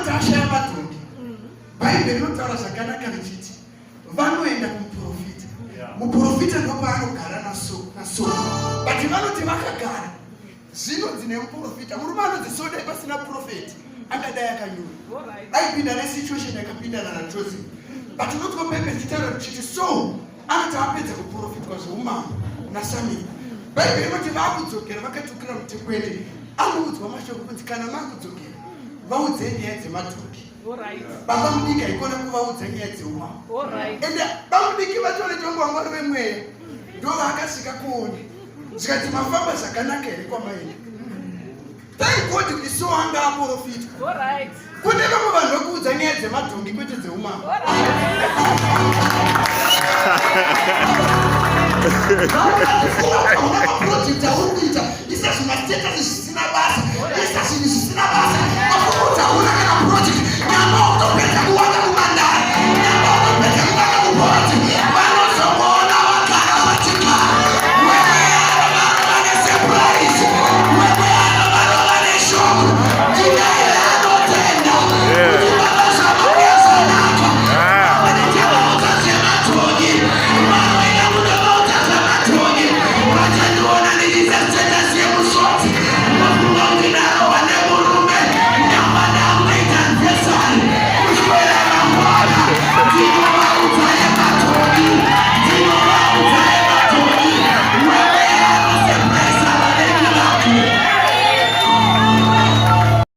anoti ashaya matongi bhaibheri rinotaura zvakanaka richiti vanoenda kumuprofita. Muprofita ndopaanogara naso but vanoti vakagara zvinonzi nemuprofita murume anonzi so dai pasina profeti angadai akanyura aipinda nesituation yakapindana naJoseph. But unotwa Bible chitaura richiti so anoti apedza kuprofitwa zveumambo naSamueri. Bhaibheri rinoti vakudzokera vakatukira mutekweni anoudzwa mashoko kunzi kana makudzokera vaudzei nyaya dzematongi. Baba mudiki aikona kuvaudza nyaya dzeumambo. Ende bamudiki vacho netongo wamwari wemweya ndo vakasvika kuona zvikati mafamba zvakanaka here kwamaenda. Thank God kuti so anga aprofitwa. Kune vamwe vanhu vakuudza nyaya dzematongi kwete dzeumambo. Project auri kuita isa zvimastatus